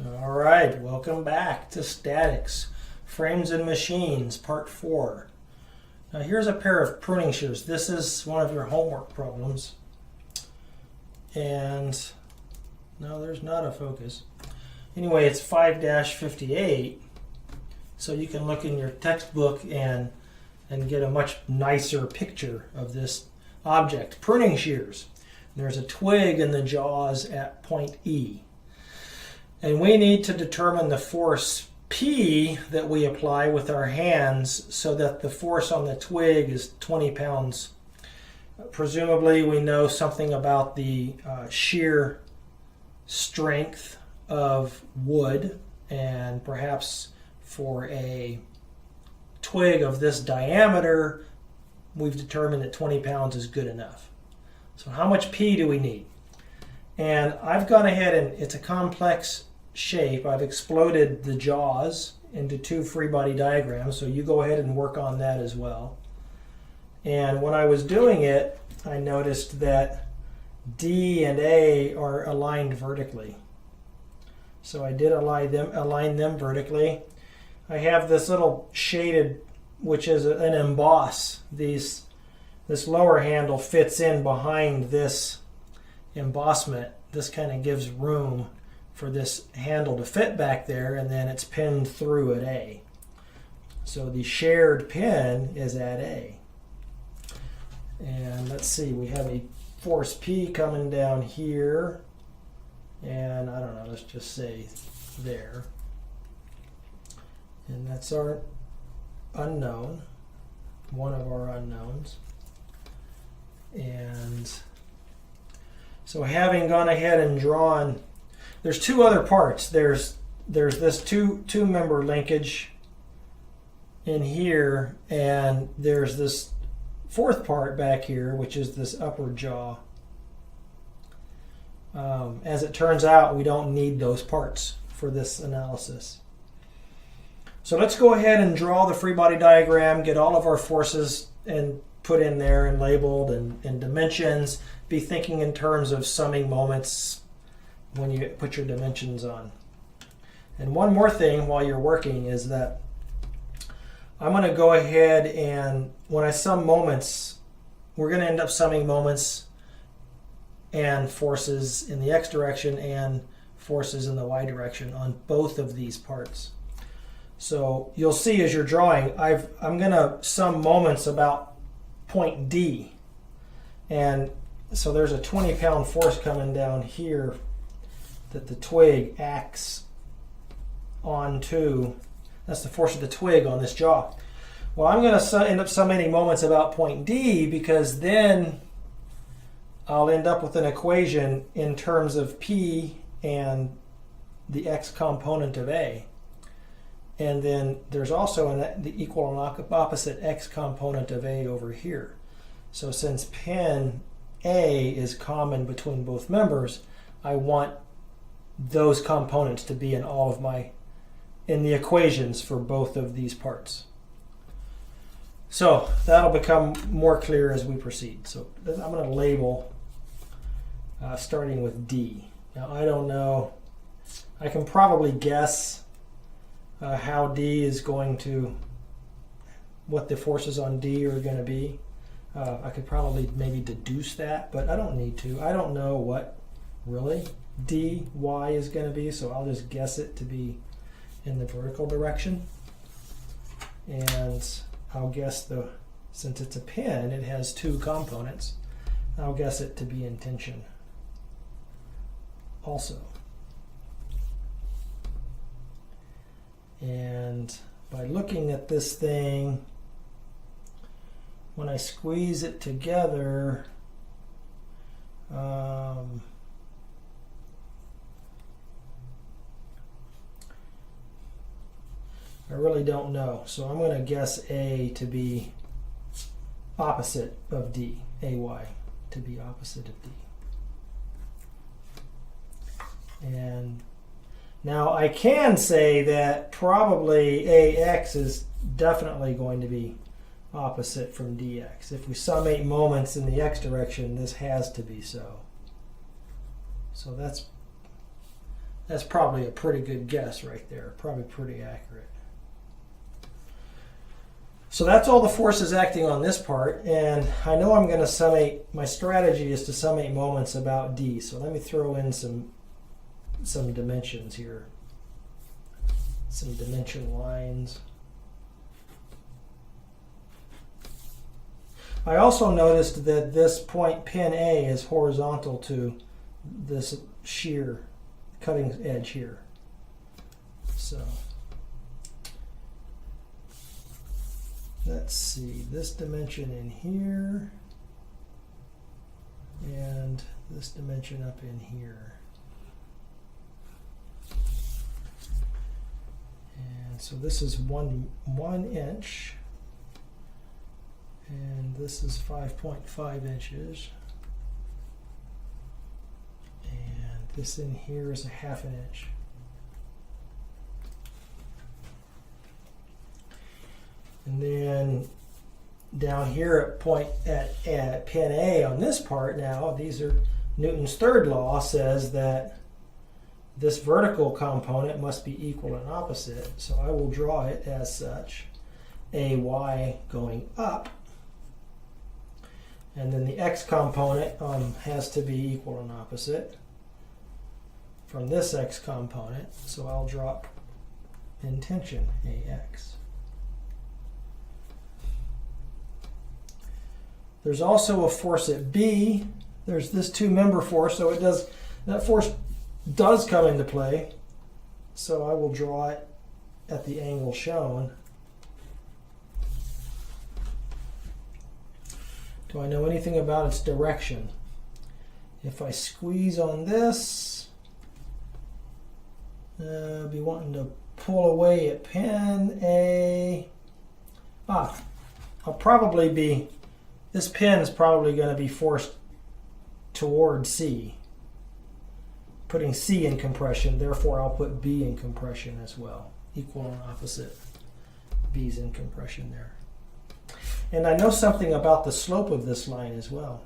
All right, welcome back to Statics, Frames and Machines, Part 4. Now here's a pair of pruning shears. This is one of your homework problems. And, no, there's not a focus. Anyway, it's 5-58, so you can look in your textbook and get a much nicer picture of this object. Pruning shears. There's a twig in the jaws at point E. And we need to determine the force P that we apply with our hands so that the force on the twig is 20 pounds. Presumably we know something about the shear strength of wood, and perhaps for a twig of this diameter we've determined that 20 pounds is good enough. So how much P do we need? And I've gone ahead and it's a complex shape. I've exploded the jaws into two free body diagrams, so you go ahead and work on that as well. And when I was doing it, I noticed that D and A are aligned vertically. So I did align them vertically. I have this little shaded, which is an emboss. This lower handle fits in behind this embossment. This kind of gives room for this handle to fit back there, and then it's pinned through at A. So the shared pin is at A. And let's see, we have a force P coming down here, and I don't know, let's just say there. And that's our unknown, one of our unknowns. And so having gone ahead and drawn, there's two other parts. There's this two member linkage in here, and there's this fourth part back here, which is this upper jaw. As it turns out, we don't need those parts for this analysis. So let's go ahead and draw the free body diagram, get all of our forces and put in there and labeled and dimensions. Be thinking in terms of summing moments when you put your dimensions on. And one more thing while you're working is that I'm going to go ahead and when I sum moments, we're going to end up summing moments and forces in the x direction and forces in the y direction on both of these parts. So you'll see as you're drawing, I'm going to sum moments about point D. And so there's a 20-pound force coming down here that the twig acts onto. That's the force of the twig on this jaw. Well, I'm going to end up summing moments about point D, because then I'll end up with an equation in terms of P and the x component of A. And then there's also the equal and opposite x component of A over here. So since pin A is common between both members, I want those components to be in all of in the equations for both of these parts. So that'll become more clear as we proceed. So I'm going to label starting with D. Now I don't know, I can probably guess how D is going to, what the forces on D are going to be. I could probably maybe deduce that, but I don't need to. I don't know what really dy is going to be, so I'll just guess it to be in the vertical direction. And I'll guess since it's a pin, it has two components, I'll guess it to be in tension also. And by looking at this thing, when I squeeze it together, I really don't know. So I'm going to guess A to be opposite of D, AY to be opposite of D. And now I can say that probably AX is definitely going to be opposite from DX. If we summate moments in the X direction, this has to be so. So That's probably a pretty good guess right there. Probably pretty accurate. So that's all the forces acting on this part, and I know I'm going to summate, my strategy is to summate moments about D. So let me throw in some dimensions here. Some dimension lines. I also noticed that this point pin A is horizontal to this shear, cutting edge here. So let's see, this dimension in here and this dimension up in here. And so this is one inch. And this is 5.5 inches. And this in here is a 1/2 inch. And then down here at pin A on this part now, these are Newton's third law says that this vertical component must be equal and opposite. So I will draw it as such. AY going up. And then the x component has to be equal and opposite from this x component. So I'll drop in tension AX. There's also a force at B. There's this two-member force, so that force does come into play. So I will draw it at the angle shown. Do I know anything about its direction? If I squeeze on this, I'll be wanting to pull away at pin A. This pin is probably going to be forced toward C, putting C in compression. Therefore, I'll put B in compression as well. Equal and opposite. B's in compression there. And I know something about the slope of this line as well.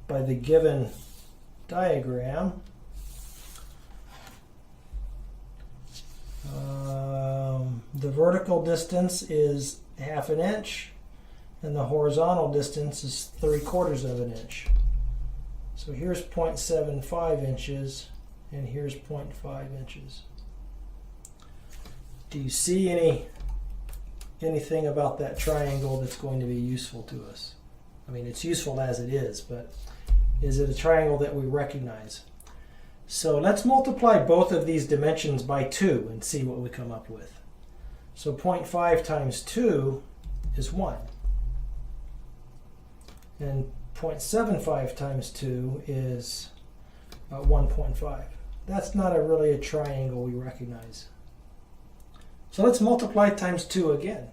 By the given diagram, the vertical distance is 1/2 inch, and the horizontal distance is 3/4 of an inch. So here's 0.75 inches, and here's 0.5 inches. Do you see anything about that triangle that's going to be useful to us? I mean, it's useful as it is, but is it a triangle that we recognize? So let's multiply both of these dimensions by 2 and see what we come up with. So 0.5 times 2 is 1. And 0.75 times 2 is 1.5. That's not really a triangle we recognize. So let's multiply times 2 again.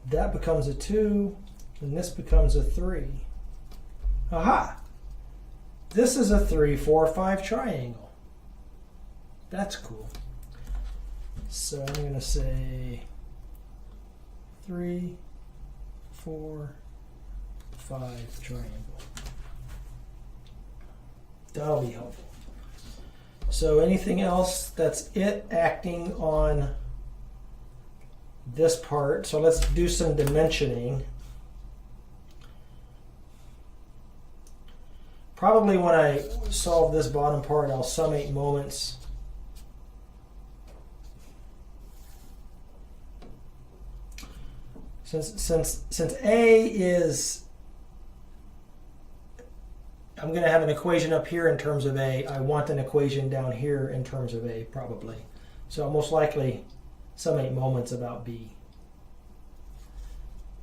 That becomes a 2, and this becomes a 3. Aha! This is a 3, 4, 5 triangle. That's cool. So I'm going to say 3, 4, 5 triangle. That'll be helpful. So anything else, that's it acting on this part. So let's do some dimensioning. Probably when I solve this bottom part, I'll summate moments. Since A is, I'm going to have an equation up here in terms of A. I want an equation down here in terms of A, probably. So I'll most likely summate moments about B.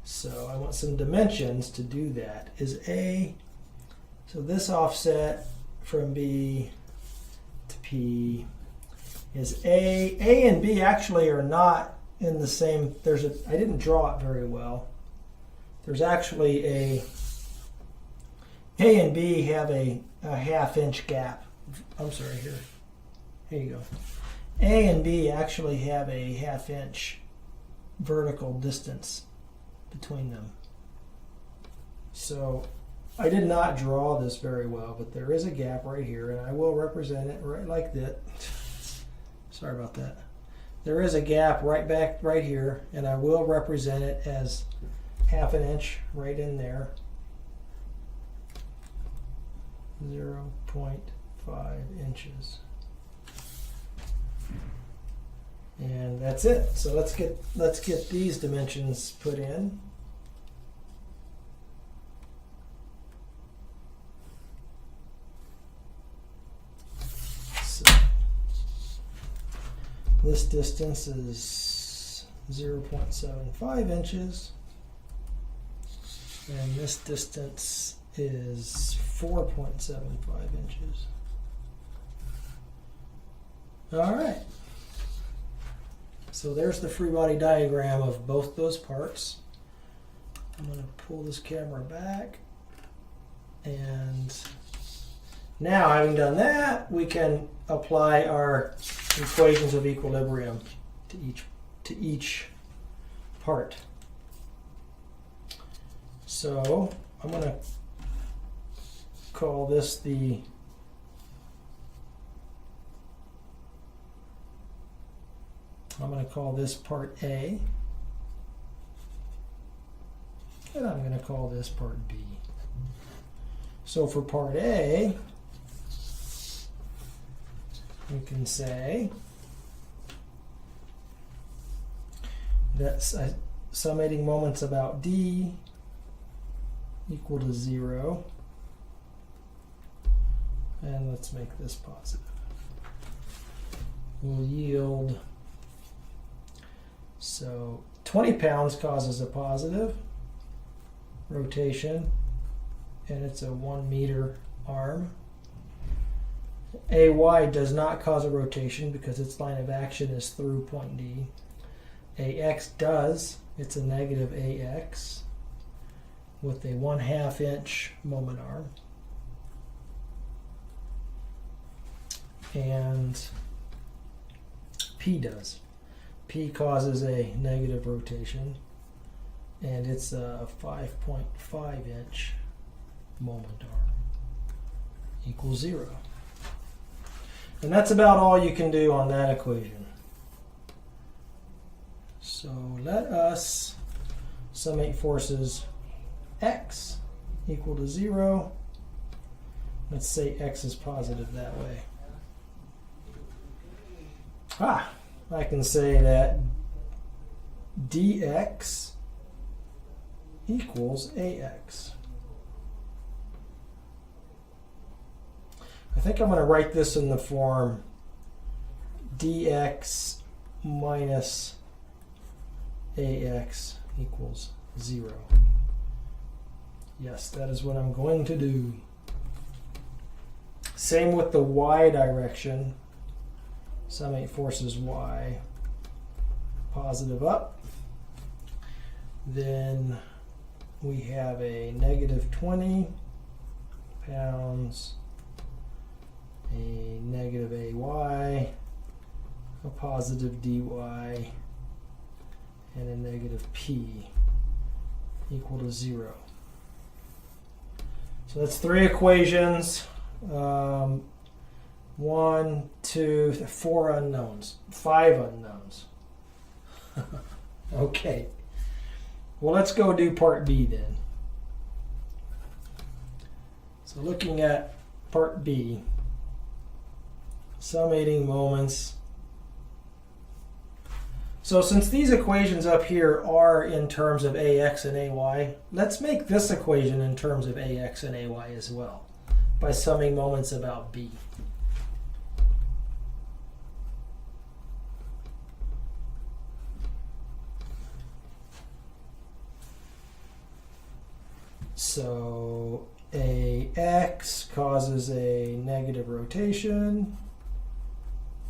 So I want some dimensions to do that. Is A, so this offset from B to P is A. A and B actually are not in the same, I didn't draw it very well. There's actually A and B have a 1/2 inch gap. I'm sorry, here you go. A and B actually have a 1/2 inch vertical distance between them. So I did not draw this very well, but there is a gap right here, and I will represent it right like that. Sorry about that. There is a gap right here, and I will represent it as 1/2 inch right in there. 0.5 inches. And that's it. So let's get these dimensions put in. So this distance is 0.75 inches, and this distance is 4.75 inches. All right. So there's the free body diagram of both those parts. I'm going to pull this camera back, and now, having done that, we can apply our equations of equilibrium to each part. So I'm going to call this part A, and I'm going to call this part B. So for part A, we can say that summating moments about D equal to 0. And let's make this positive. Will yield, so 20 pounds causes a positive rotation, and it's a 1 meter arm. AY does not cause a rotation because its line of action is through point D. AX does. It's a negative AX with a 1/2 inch moment arm. And P does. P causes a negative rotation, and it's a 5.5 inch moment arm equals 0. And that's about all you can do on that equation. So let us summate forces X equal to 0. Let's say X is positive that way. I can say that dx equals AX. I think I'm going to write this in the form dx minus AX equals 0. Yes, that is what I'm going to do. Same with the y direction. Summate forces y positive up. Then we have a negative 20 pounds, a negative AY, a positive DY, and a negative P equal to 0. So that's 3 equations. 1, 2, 4 unknowns, 5 unknowns. Okay. Well, let's go do part B then. So looking at part B, summating moments. So since these equations up here are in terms of AX and AY, let's make this equation in terms of AX and AY as well by summing moments about B. So AX causes a negative rotation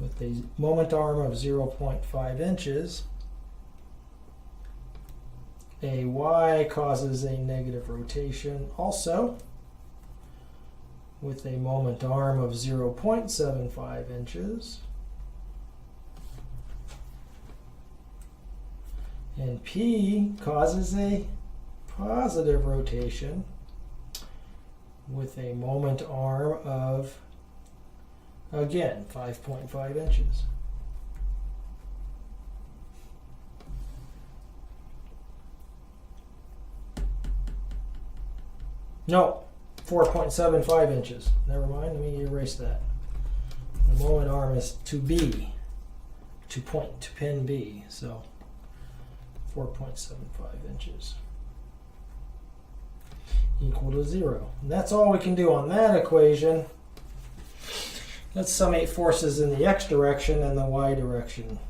with a moment arm of 0.5 inches. AY causes a negative rotation also with a moment arm of 0.75 inches. And P causes a positive rotation with a moment arm of, again, 5.5 inches. No, 4.75 inches. Never mind, let me erase that. The moment arm is to B, to point, to pin B, so 4.75 inches. Equal to 0. And that's all we can do on that equation. Let's summate forces in the x direction and the y direction.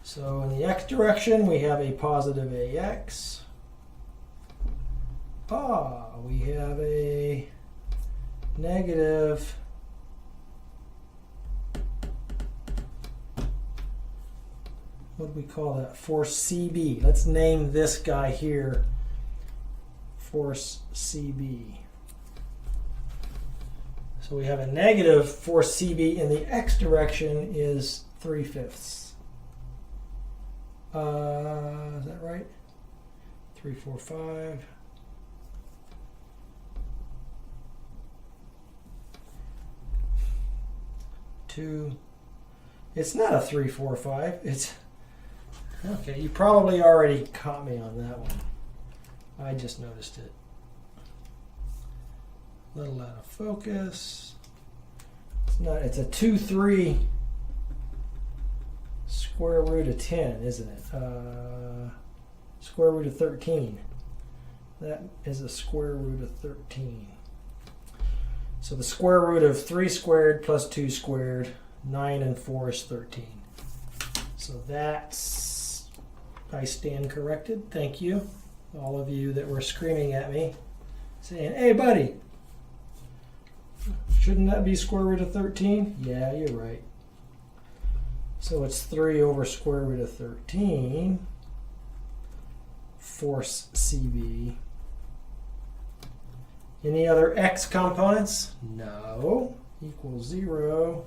So in the x direction, we have a positive ax. We have a negative what do we call that? Force CB. Let's name this guy here force CB. So we have a negative force CB in the x direction is 3/5. Is that right? 3, 4, 5. It's not a 3, 4, 5. It's okay. You probably already caught me on that one. I just noticed it. A little out of focus. It's not. It's a 2, 3 square root of 10, isn't it? Square root of 13. That is a square root of 13. So the square root of 3 squared plus 2 squared, 9 and 4 is 13. So that's, I stand corrected. Thank you. All of you that were screaming at me, saying, hey buddy, shouldn't that be square root of 13? Yeah, you're right. So it's 3 over square root of 13, force CB. Any other x components? No. Equals 0.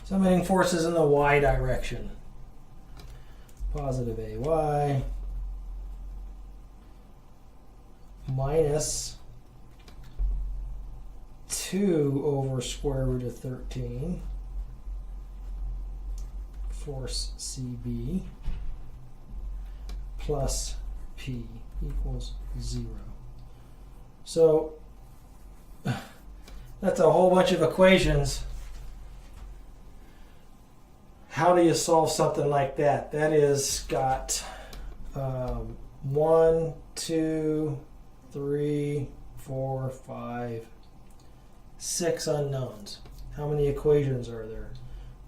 Summating forces in the y direction. Positive AY minus 2 over square root of 13 force CB plus P equals 0. So that's a whole bunch of equations. How do you solve something like that? That is got 1, 2, 3, 4, 5, 6 unknowns. How many equations are there?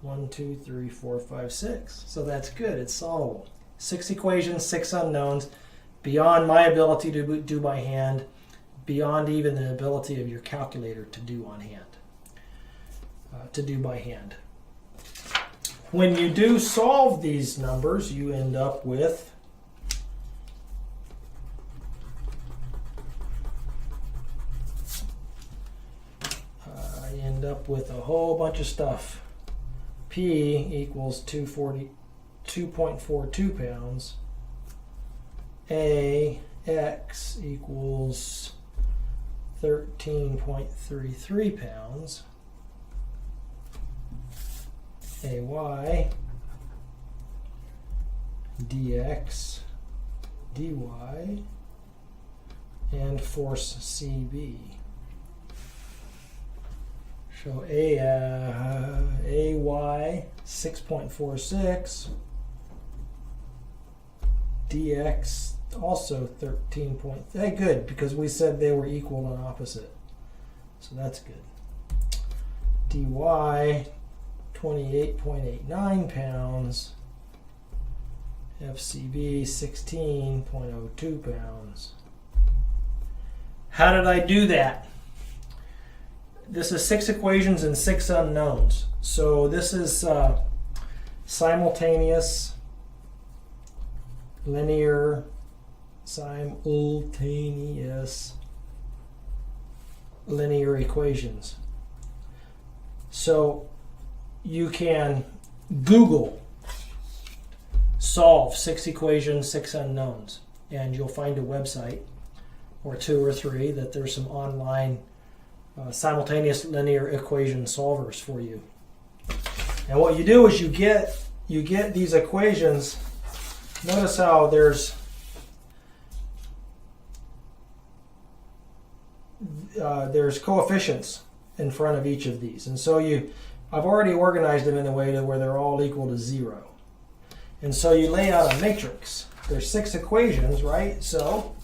1, 2, 3, 4, 5, 6. So that's good. It's solvable. 6 equations, 6 unknowns, beyond my ability to do by hand, beyond even the ability of your calculator to do on hand, to do by hand. When you do solve these numbers, you end up with a whole bunch of stuff. P equals 2.42 pounds. AX equals 13.33 pounds. AY dx dy and force CB. So AY 6.46, dx also 13 point. Hey, good, because we said they were equal and opposite, so that's good. Dy 28.89 pounds. FCB 16.02 pounds. How did I do that? This is 6 equations and 6 unknowns. So this is simultaneous, linear, simultaneous linear equations. So you can Google solve 6 equations, 6 unknowns, and you'll find a website or 2 or 3 that there's some online simultaneous linear equation solvers for you. And what you do is you get these equations. Notice how there's coefficients in front of each of these, and so I've already organized them in a way to where they're all equal to 0. And so you lay out a matrix. There's 6 equations, right? So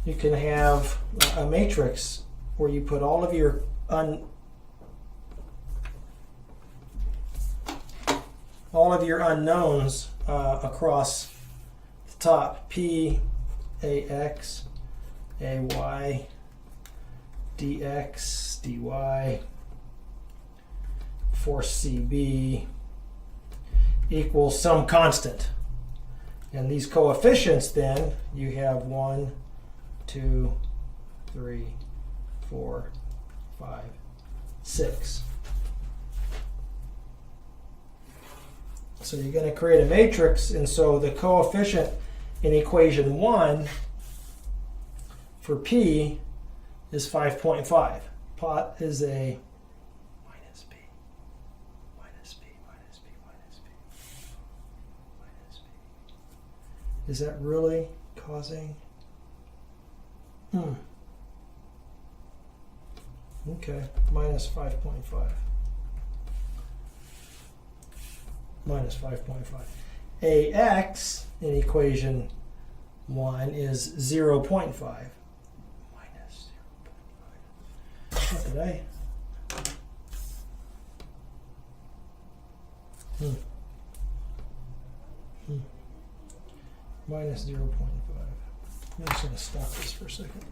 you can have a matrix where you put all of your unknowns across the top. P, AX, AY, DX, DY, force CB equals some constant. And these coefficients, then, you have 1, 2, 3, 4, 5, 6. So you're going to create a matrix, and so the coefficient in equation 1 for P is 5.5. Pot is a minus B, minus B, minus B, minus B, minus B. Is that really causing? Okay, minus 5.5. Minus 5.5. AX in equation 1 is 0.5. Minus 0.5. What did I? Minus 0.5. I'm just going to stop this for a second.